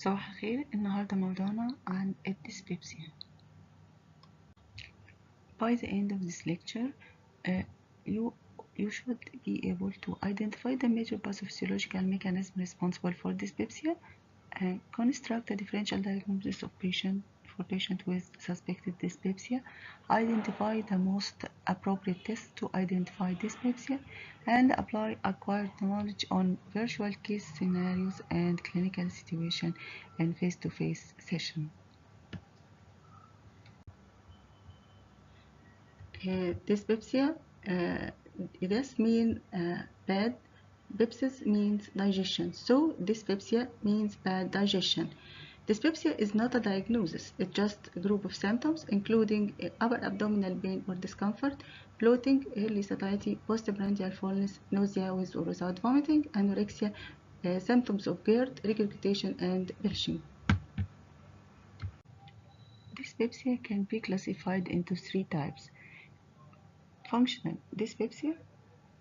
صباح الخير. النهاردة موضوعنا عن الديسبيبسيا. By the end of this lecture, uh, you should be able to identify the major pathophysiological mechanism responsible for dyspepsia and construct a differential diagnosis of patient with suspected dyspepsia, identify the most appropriate test to identify dyspepsia, and apply acquired knowledge on virtual case scenarios and clinical situation in face-to-face session. Dyspepsia, this means bad. Pepsis means digestion. So dyspepsia means bad digestion. Dyspepsia is not a diagnosis. It's just a group of symptoms including upper abdominal pain or discomfort, bloating, early satiety, postprandial fullness, nausea with or without vomiting, anorexia, symptoms of GERD, regurgitation, and belching. Dyspepsia can be classified into three types: functional dyspepsia,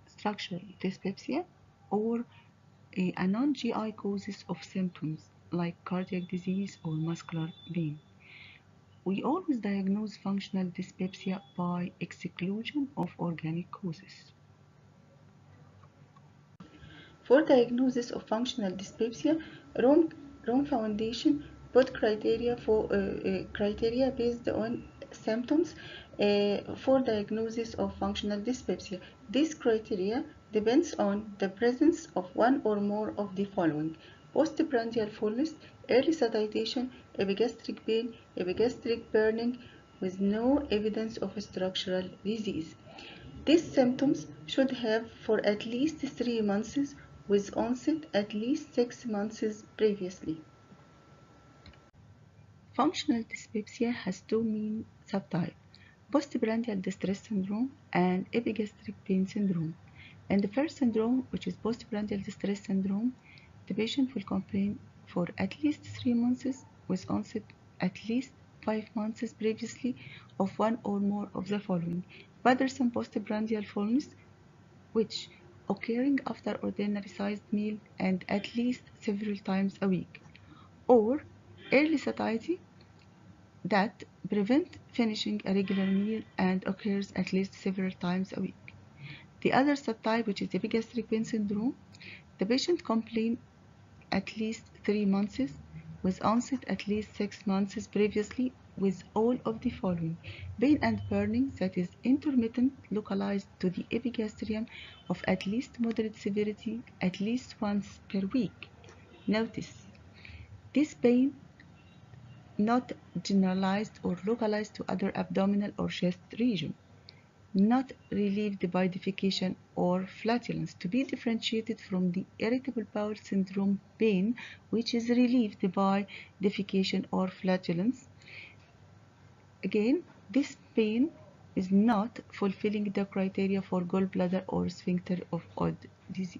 structural dyspepsia, or a non-GI causes of symptoms like cardiac disease or muscular pain. We always diagnose functional dyspepsia by exclusion of organic causes. For diagnosis of functional dyspepsia, Rome Foundation put criteria based on symptoms for diagnosis of functional dyspepsia. This criteria depends on the presence of one or more of the following: postprandial fullness, early satiation, epigastric pain, epigastric burning with no evidence of structural disease. These symptoms should have for at least 3 months with onset at least 6 months previously. Functional dyspepsia has two main subtypes: postprandial distress syndrome and epigastric pain syndrome. In the first syndrome, which is postprandial distress syndrome, the patient will complain for at least 3 months with onset at least 5 months previously of one or more of the following: bothersome postprandial fullness, which occurring after ordinary sized meal and at least several times a week, or early satiety that prevent finishing a regular meal and occurs at least several times a week. The other subtype, which is epigastric pain syndrome, the patient complained at least 3 months with onset at least 6 months previously with all of the following: pain and burning that is intermittent, localized to the epigastrium, of at least moderate severity at least once per week. Notice, this pain not generalized or localized to other abdominal or chest region, not relieved by defecation or flatulence, to be differentiated from the irritable bowel syndrome pain, which is relieved by defecation or flatulence. Again, this pain is not fulfilling the criteria for gallbladder or sphincter of Odd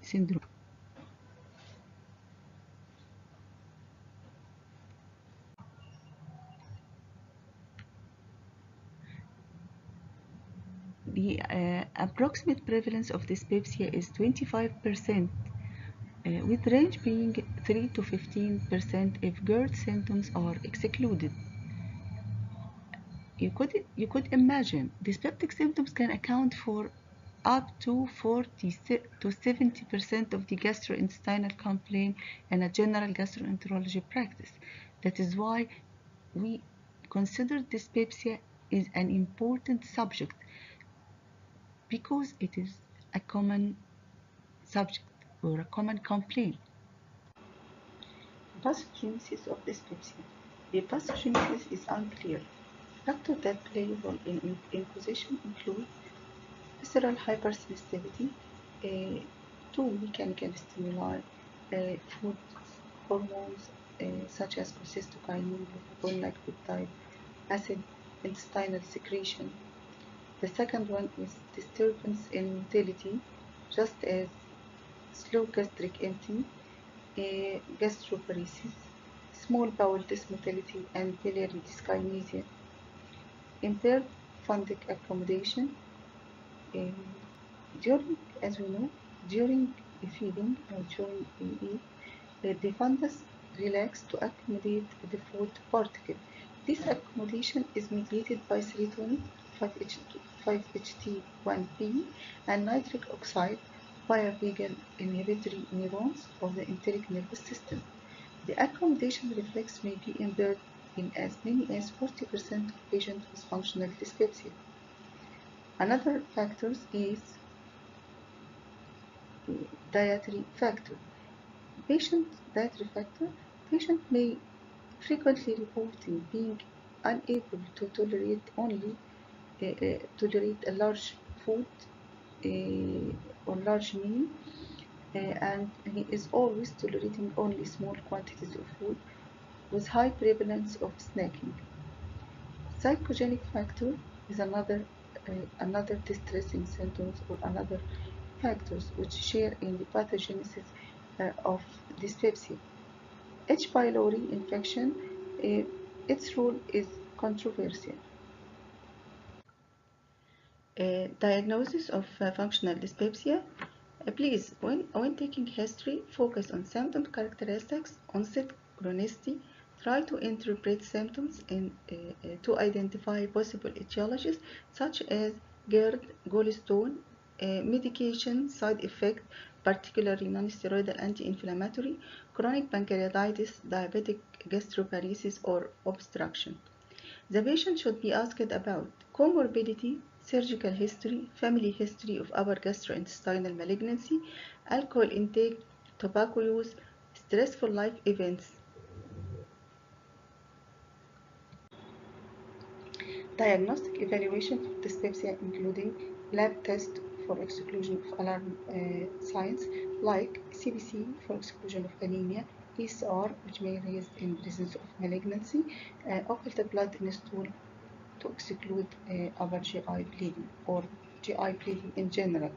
syndrome. The approximate prevalence of dyspepsia is 25%, with range being 3 to 15% if GERD symptoms are excluded. You could imagine dyspeptic symptoms can account for up to 40 to 70% of the gastrointestinal complaint in a general gastroenterology practice. That is why we consider dyspepsia is an important subject, because it is a common subject or a common complaint. Pathogenesis of dyspepsia. The pathogenesis is unclear. Factors that play a role in causation include visceral hypersensitivity to mechanical stimuli, food hormones such as cholecystokinin, glucagon-like peptide, acid, intestinal secretion. The second one is disturbance in motility, just as slow gastric emptying, gastroparesis, small bowel dysmotility, and biliary dyskinesia. Impaired fundic accommodation. During, as we know, during feeding or during EE, the fundus relax to accommodate the food particle. This accommodation is mediated by serotonin 5-HT1B and nitric oxide via vagal inhibitory neurons of the enteric nervous system. The accommodation reflex may be impaired in as many as 40% of patients with functional dyspepsia. Another factor is dietary factor. Dietary factor. Patient may frequently reporting being unable to tolerate a large food or large meal, and he is always tolerating only small quantities of food with high prevalence of snacking. Psychogenic factor is another distressing symptoms or another factors which share in the pathogenesis of dyspepsia. H. pylori infection, its role is controversial. Diagnosis of functional dyspepsia. Please, when taking history, focus on symptom characteristics, onset, chronicity. Try to interpret symptoms to identify possible etiologies such as GERD, gallstone, medication side effect, particularly non-steroidal anti-inflammatory, chronic pancreatitis, diabetic gastroparesis, or obstruction. The patient should be asked about comorbidity, surgical history, family history of upper gastrointestinal malignancy, alcohol intake, tobacco use, stressful life events. Diagnostic evaluation for dyspepsia including lab tests for exclusion of alarm signs like CBC for exclusion of anemia, ESR which may raise in presence of malignancy, occult blood in stool to exclude upper GI bleeding or GI bleeding in general.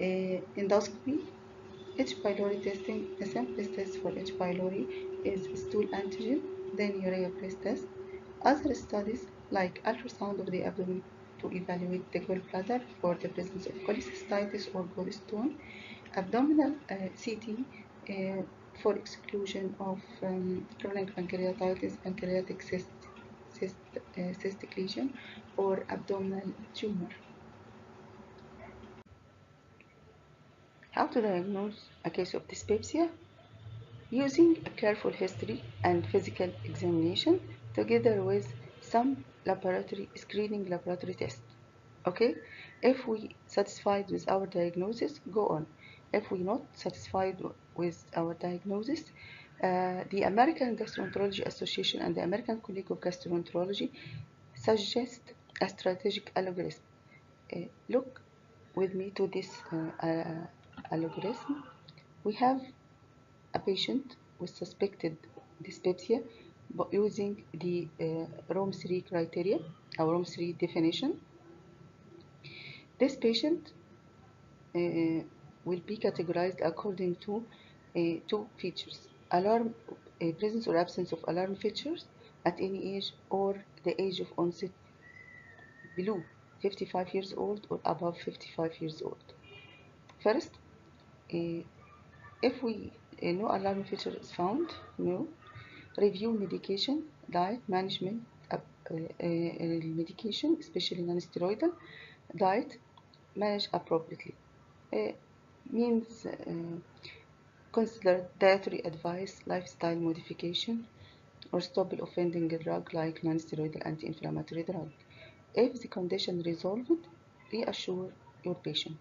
Endoscopy, H. pylori testing. The simplest test for H. pylori is stool antigen, then urea press test. Other studies like ultrasound of the abdomen to evaluate the gallbladder for the presence of cholecystitis or gallstone, abdominal CT for exclusion of chronic pancreatitis, pancreatic cystic lesion, or abdominal tumor. How to diagnose a case of dyspepsia? Using a careful history and physical examination together with some screening laboratory tests. Okay, if we satisfied with our diagnosis, go on. If we not satisfied with our diagnosis, the American Gastroenterology Association and the American College of Gastroenterology suggest a strategic algorithm. Look with me to this algorithm. We have a patient with suspected dyspepsia using the ROM 3 criteria, or ROM 3 definition. This patient will be categorized according to two features: presence or absence of alarm features at any age, or the age of onset below 55 years old or above 55 years old. First, if no alarm feature is found, review medication, diet, management, medication, especially non-steroidal diet, manage appropriately. Means consider dietary advice, lifestyle modification, or stop offending drug like non-steroidal anti-inflammatory drug. If the condition resolved, reassure your patient.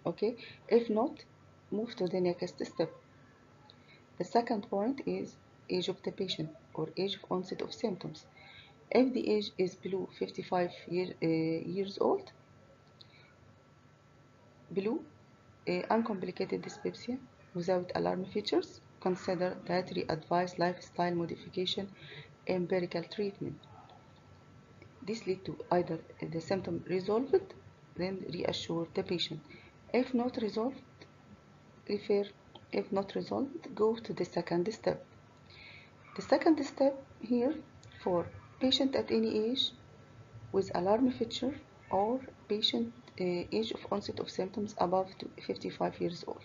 Okay, if not, move to the next step. The second point is age of the patient or age of onset of symptoms. If the age is below 55 years old, below uncomplicated dyspepsia without alarm features, consider dietary advice, lifestyle modification, empirical treatment. This lead to either the symptom resolved, then reassure the patient. If not resolved, refer. If not resolved, go to the second step. The second step here for patient at any age with alarm feature or patient age of onset of symptoms above 55 years old.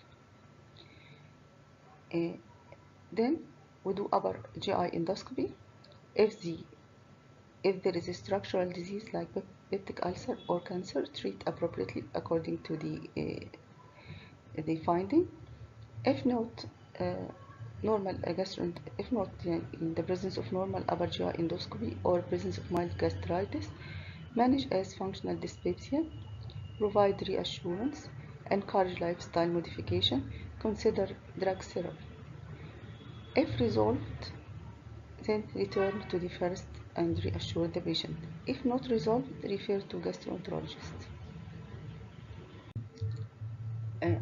Then we do upper GI endoscopy. If there is a structural disease like peptic ulcer or cancer, treat appropriately according to the finding. If not, normal if not in the presence of normal upper GI endoscopy or presence of mild gastritis, manage as functional dyspepsia, provide reassurance, encourage lifestyle modification, consider drug therapy. If resolved, then return to the first and reassure the patient. If not resolved, refer to gastroenterologist.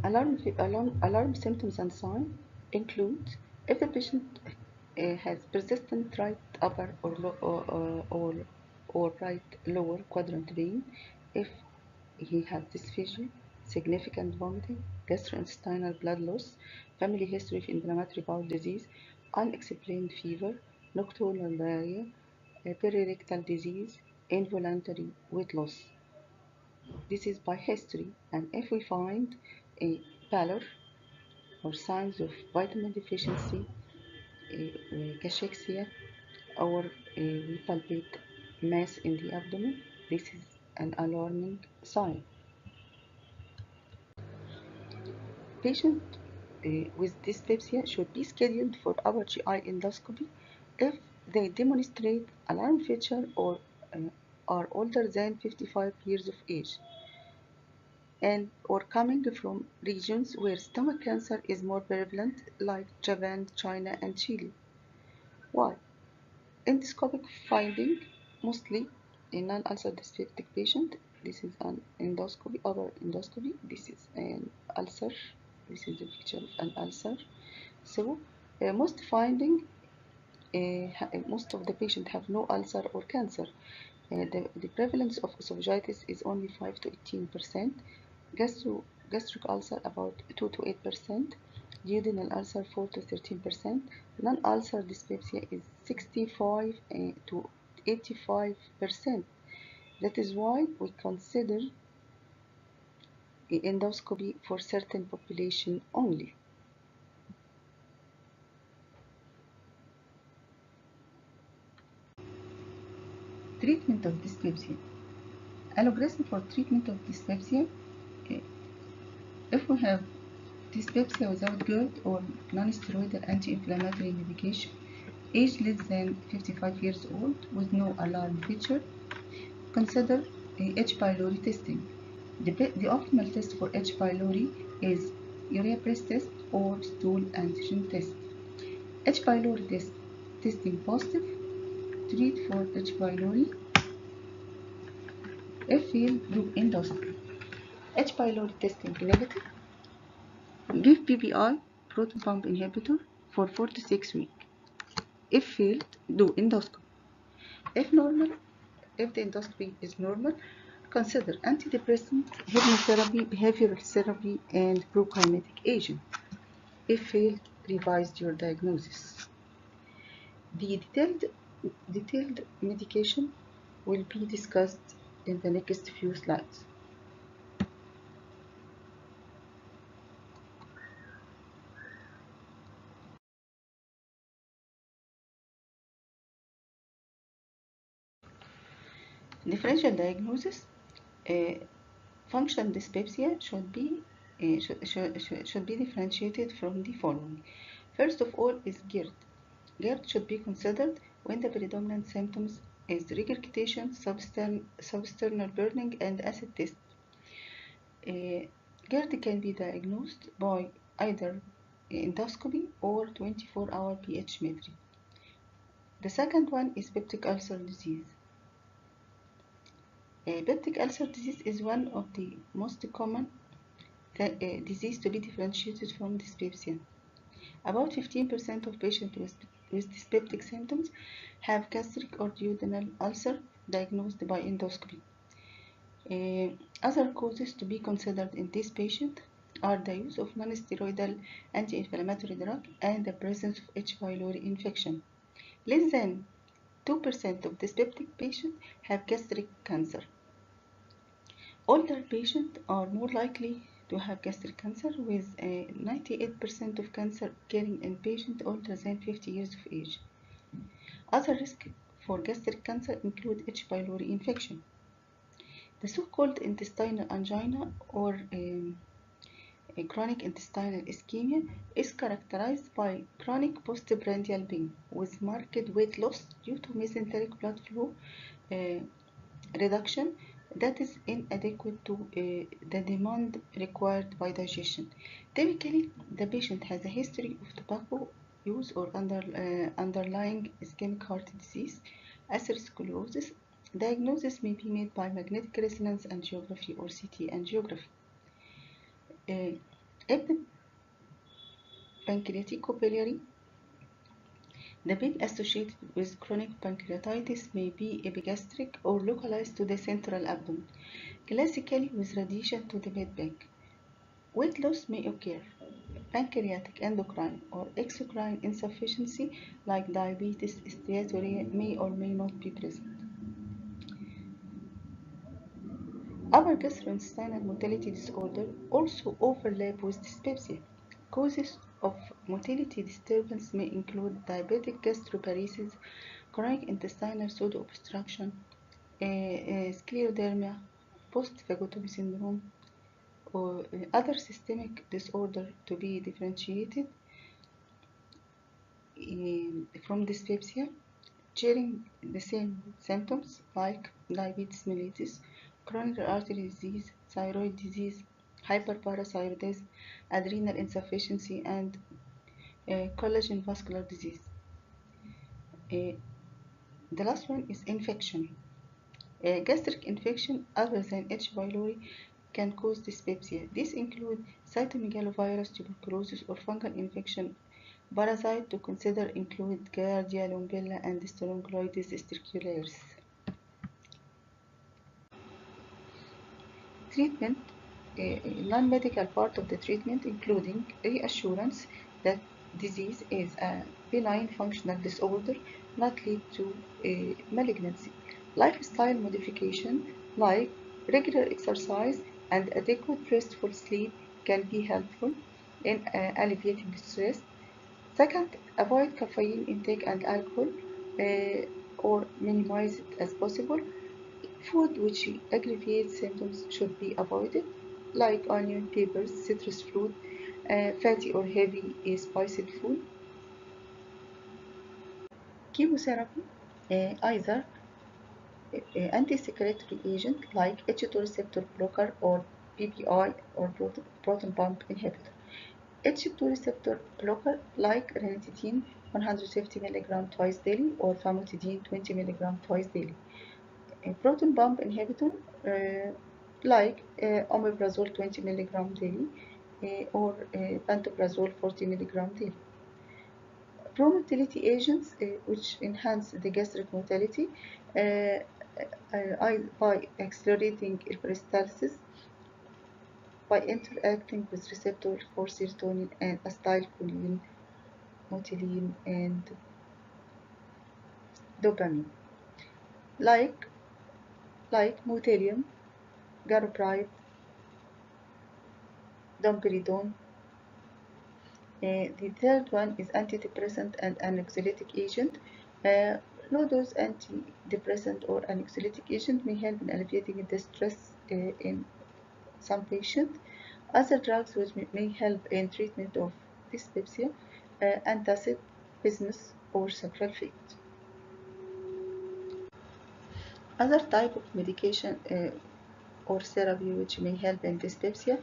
Alarm symptoms and signs include if the patient has persistent right upper or right lower quadrant pain, if he has dysphagia, significant vomiting, gastrointestinal blood loss, family history of inflammatory bowel disease, unexplained fever, nocturnal diarrhea, perirectal disease, involuntary weight loss. This is by history, and if we find a pallor or signs of vitamin deficiency, cachexia, or we palpate mass in the abdomen, this is an alarming sign. Patient with dyspepsia should be scheduled for upper GI endoscopy if they demonstrate alarm feature or are older than 55 years of age and or coming from regions where stomach cancer is more prevalent like Japan, China, and Chile. Why? Endoscopic finding mostly in non-ulcer dyspeptic patient. This is an endoscopy, upper endoscopy. This is an ulcer. This is the picture of an ulcer. So most of the patient have no ulcer or cancer. The prevalence of esophagitis is only 5 to 18%. Gastric ulcer about 2 to 8%. Duodenal ulcer 4 to 13%. Non-ulcer dyspepsia is 65 to 85%. That is why we consider endoscopy for certain population only. Treatment of dyspepsia. Allograsin for treatment of dyspepsia. If we have dyspepsia without GERD or non-steroidal anti-inflammatory medication, age less than 55 years old with no alarm feature, consider H. pylori testing. The optimal test for H. pylori is urea press test or stool antigen test. H. pylori testing positive, treat for H. pylori. If failed, do endoscopy. H. pylori testing negative, give PPI, proton pump inhibitor, for 4 to 6 weeks. If failed, do endoscopy. If the endoscopy is normal, consider antidepressant, hypnotherapy, behavioral therapy, and prokinetic agent. If failed, revise your diagnosis. The detailed medication will be discussed in the next few slides. Differential diagnosis. Functional dyspepsia should be differentiated from the following. First of all is GERD. GERD should be considered when the predominant symptoms is regurgitation, substernal burning, and acid test. GERD can be diagnosed by either endoscopy or 24-hour pH metry. The second one is peptic ulcer disease. Peptic ulcer disease is one of the most common disease to be differentiated from dyspepsia. About 15% of patients with dyspeptic symptoms have gastric or duodenal ulcer diagnosed by endoscopy. Other causes to be considered in this patient are the use of non-steroidal anti-inflammatory drug and the presence of H. pylori infection. Less than 2% of dyspeptic patients have gastric cancer. Older patients are more likely to have gastric cancer, with 98% of cancer occurring in patients older than 50 years of age. Other risks for gastric cancer include H. pylori infection. The so-called intestinal angina or a chronic intestinal ischemia is characterized by chronic postprandial pain with marked weight loss due to mesenteric blood flow uh, reduction that is inadequate to the demand required by digestion. Typically, the patient has a history of tobacco use or underlying ischemic heart disease, atherosclerosis. Diagnosis may be made by magnetic resonance angiography or CT angiography. If the pancreaticobiliary, the pain associated with chronic pancreatitis may be epigastric or localized to the central abdomen, classically with radiation to the mid-back. Weight loss may occur. Pancreatic, endocrine, or exocrine insufficiency like diabetes, steatoria may or may not be present. Upper gastrointestinal motility disorder also overlap with dyspepsia. Causes of motility disturbance may include diabetic gastroparesis, chronic intestinal pseudo-obstruction, scleroderma, post-vagotomy syndrome, or other systemic disorder to be differentiated from dyspepsia, sharing the same symptoms like diabetes mellitus, coronary artery disease, thyroid disease, hyperparathyroidism, adrenal insufficiency, and collagen vascular disease. Uh, the last one is infection. Gastric infection other than H. pylori can cause dyspepsia. These include cytomegalovirus, tuberculosis, or fungal infection. Parasites to consider include Giardia, Lumbella, and Strongyloides sterculitis. Treatment. Non-medical part of the treatment including reassurance that disease is a benign functional disorder, not lead to malignancy. Lifestyle modification like regular exercise and adequate restful sleep can be helpful in alleviating stress. Second, avoid caffeine intake and alcohol or minimize it as possible. Food which aggravates symptoms should be avoided, like onion, peppers, citrus fruit, fatty or heavy spiced food. Chemotherapy, either anti-secretory agent like H2 receptor blocker or PPI or proton pump inhibitor. H2 receptor blocker like ranitidine 150 mg twice daily or famotidine 20 mg twice daily. A proton pump inhibitor like omeprazole 20 mg daily or pantoprazole 40 mg daily. Pro-motility agents which enhance the gastric motility by accelerating peristalsis, by interacting with receptors for serotonin and acetylcholine, motilin, and dopamine, like motilium, garopride, domperidone. The third one is antidepressant and anxiolytic agent. Low-dose antidepressant or anxiolytic agent may help in alleviating the stress in some patients. Other drugs which may help in treatment of dyspepsia, antacid, bismuth, or sulfate. Other type of medication or therapy which may help in dyspepsia,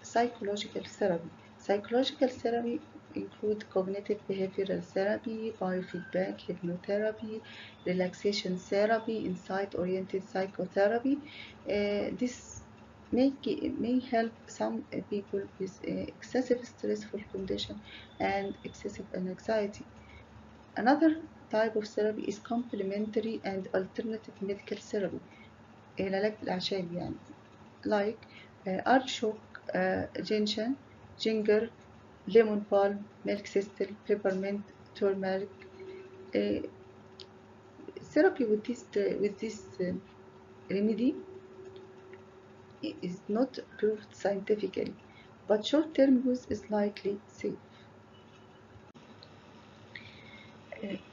psychological therapy. Psychological therapy include cognitive behavioral therapy, biofeedback, hypnotherapy, relaxation therapy, insight-oriented psychotherapy. This may help some people with excessive stressful condition and excessive anxiety. Another type of therapy is complementary and alternative medical therapy. العلاج بالأعشاب يعني like artichoke, ginseng, ginger, lemon balm, milk thistle, peppermint, turmeric. Therapy with this remedy It is not proved scientifically, but short-term use is likely safe.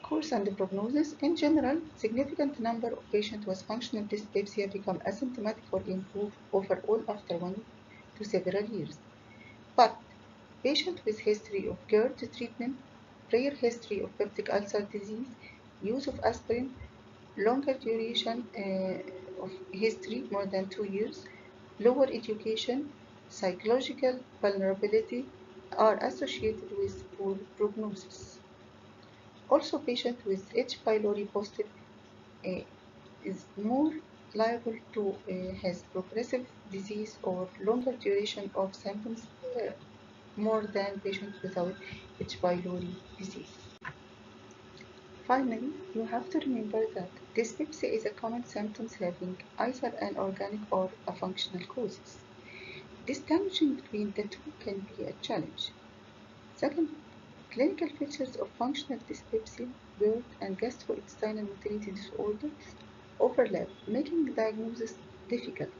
Course and prognosis. In general, significant number of patients with functional dyspepsia become asymptomatic or improve overall after 1 to several years. But patients with history of GERD treatment, prior history of peptic ulcer disease, use of aspirin, longer duration of history, more than 2 years, lower education, psychological vulnerability are associated with poor prognosis. Also, patients with H. pylori positive uh, is more liable to has progressive disease or longer duration of symptoms more than patients without H. pylori disease. Finally, you have to remember that dyspepsia is a common symptom having either an organic or a functional causes. Distinguishing between the two can be a challenge. Second, clinical features of functional dyspepsia, GERD, and gastrointestinal motility disorders overlap, making the diagnosis difficult.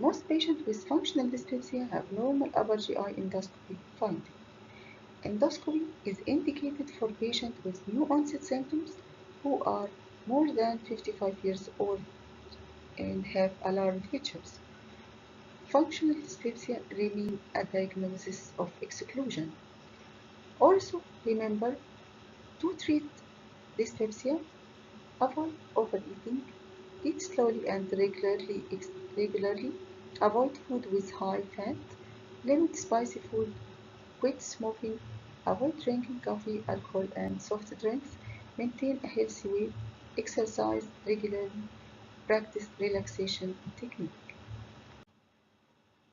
Most patients with functional dyspepsia have normal upper GI endoscopy finding. Endoscopy is indicated for patients with new onset symptoms who are more than 55 years old and have alarm features. Functional dyspepsia remains a diagnosis of exclusion. Also, remember to treat dyspepsia, avoid overeating, eat slowly and regularly, avoid food with high fat, limit spicy food, quit smoking, avoid drinking coffee, alcohol, and soft drinks, maintain a healthy weight, exercise regularly, practice relaxation technique.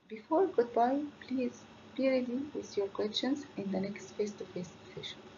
Before goodbye, please be ready with your questions in the next face-to-face session.